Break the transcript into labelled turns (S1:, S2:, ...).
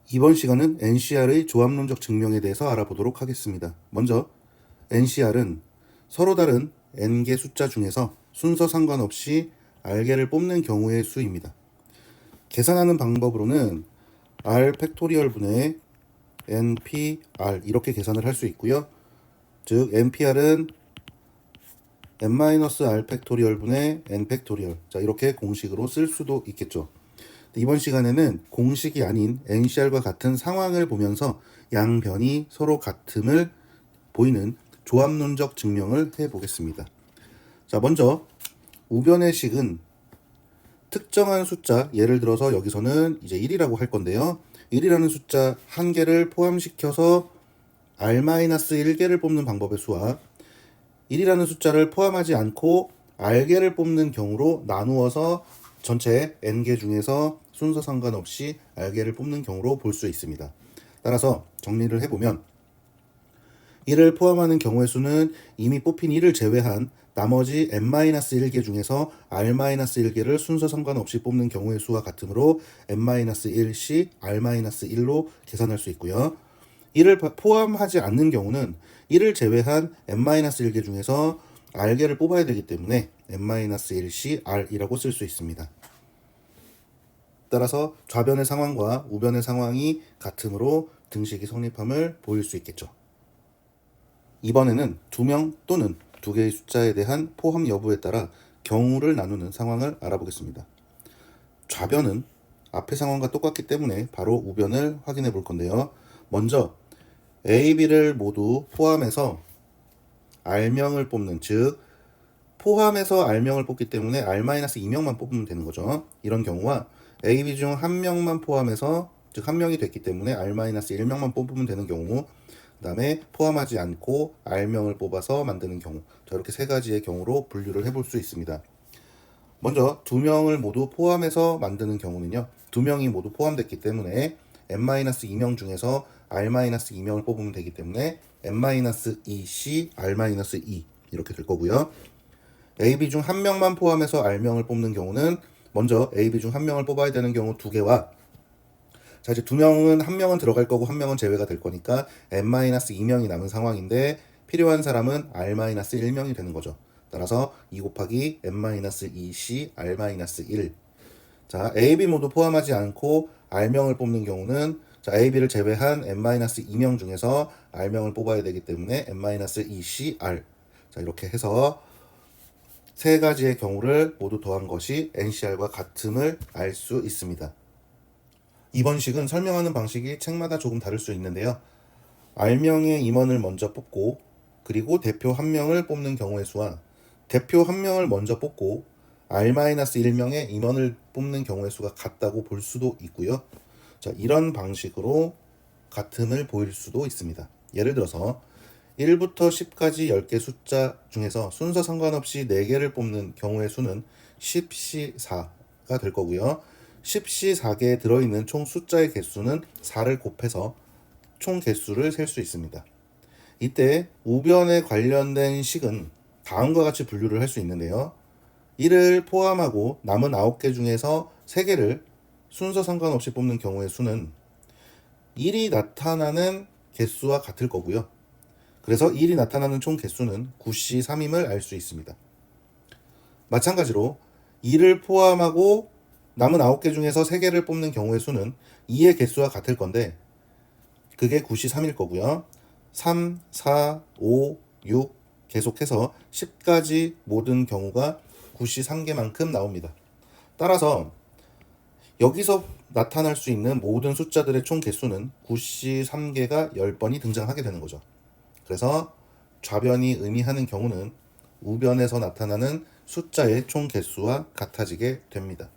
S1: 이번 시간은 NCR의 조합론적 증명에 대해서 알아보도록 하겠습니다. 먼저 NCR은 서로 다른 n개 숫자 중에서 순서 상관없이 r개를 뽑는 경우의 수입니다. 계산하는 방법으로는 r 팩토리얼 분의 npr 이렇게 계산을 할 수 있고요. 즉 npr은 n-r 팩토리얼 분의 n 팩토리얼, 자 이렇게 공식으로 쓸 수도 있겠죠. 이번 시간에는 공식이 아닌 NCR과 같은 상황을 보면서 양변이 서로 같음을 보이는 조합론적 증명을 해보겠습니다. 자, 먼저 우변의 식은 특정한 숫자, 예를 들어서 여기서는 이제 1이라고 할 건데요. 1이라는 숫자 한 개를 포함시켜서 r-1개를 뽑는 방법의 수와 1이라는 숫자를 포함하지 않고 r개를 뽑는 경우로 나누어서 전체 n개 중에서 순서 상관없이 r개를 뽑는 경우로 볼 수 있습니다. 따라서 정리를 해보면 1을 포함하는 경우의 수는 이미 뽑힌 1을 제외한 나머지 n-1개 중에서 r-1개를 순서 상관없이 뽑는 경우의 수와 같으므로 n-1시 r-1로 계산할 수 있고요. 1을 포함하지 않는 경우는 1을 제외한 n-1개 중에서 r개를 뽑아야 되기 때문에 n-1시 r이라고 쓸 수 있습니다. 따라서 좌변의 상황과 우변의 상황이 같으므로 등식이 성립함을 보일 수 있겠죠. 이번에는 2명 또는 2개의 숫자에 대한 포함 여부에 따라 경우를 나누는 상황을 알아보겠습니다. 좌변은 앞의 상황과 똑같기 때문에 바로 우변을 확인해 볼 건데요. 먼저 A, B를 모두 포함해서 R명을 뽑는, 즉 포함해서 R명을 뽑기 때문에 R-2명만 뽑으면 되는 거죠. 이런 경우와 A, B 중 한 명만 포함해서, 즉 한 명이 됐기 때문에 R-1명만 뽑으면 되는 경우, 그 다음에 포함하지 않고 R명을 뽑아서 만드는 경우, 자 이렇게 세 가지의 경우로 분류를 해볼 수 있습니다. 먼저 2명을 모두 포함해서 만드는 경우는요, 2명이 모두 포함됐기 때문에 n-2명 중에서 r-2명을 뽑으면 되기 때문에 n-2c r-2 이렇게 될 거고요. AB 중 한 명만 포함해서 R명을 뽑는 경우는 먼저 AB 중 한 명을 뽑아야 되는 경우 2개와, 자 이제 2명은 한 명은 들어갈 거고 한 명은 제외가 될 거니까 n-2명이 남은 상황인데 필요한 사람은 r-1명이 되는 거죠. 따라서 2 곱하기 n-2c r-1. 자 AB 모두 포함하지 않고 R명을 뽑는 경우는, 자 AB를 제외한 n-2명 중에서 R명을 뽑아야 되기 때문에 n-2c r, 자 이렇게 해서 세 가지의 경우를 모두 더한 것이 NCR과 같음을 알 수 있습니다. 이번 식은 설명하는 방식이 책마다 조금 다를 수 있는데요. R명의 임원을 먼저 뽑고 그리고 대표 한 명을 뽑는 경우의 수와 대표 한 명을 먼저 뽑고 R-1명의 임원을 뽑는 경우의 수가 같다고 볼 수도 있고요. 자, 이런 방식으로 같음을 보일 수도 있습니다. 예를 들어서 1부터 10까지 10개 숫자 중에서 순서 상관없이 4개를 뽑는 경우의 수는 10C4가 될 거고요. 10C4개에 들어있는 총 숫자의 개수는 4를 곱해서 총 개수를 셀 수 있습니다. 이때 우변에 관련된 식은 다음과 같이 분류를 할 수 있는데요. 1을 포함하고 남은 9개 중에서 3개를 순서 상관없이 뽑는 경우의 수는 1이 나타나는 개수와 같을 거고요. 그래서 1이 나타나는 총 개수는 9C3임을 알 수 있습니다. 마찬가지로 2를 포함하고 남은 9개 중에서 3개를 뽑는 경우의 수는 2의 개수와 같을 건데 그게 9C3일 거고요. 3, 4, 5, 6 계속해서 10까지 모든 경우가 9C3개만큼 나옵니다. 따라서 여기서 나타날 수 있는 모든 숫자들의 총 개수는 9C3개가 10번이 등장하게 되는 거죠. 그래서 좌변이 의미하는 경우는 우변에서 나타나는 숫자의 총 개수와 같아지게 됩니다.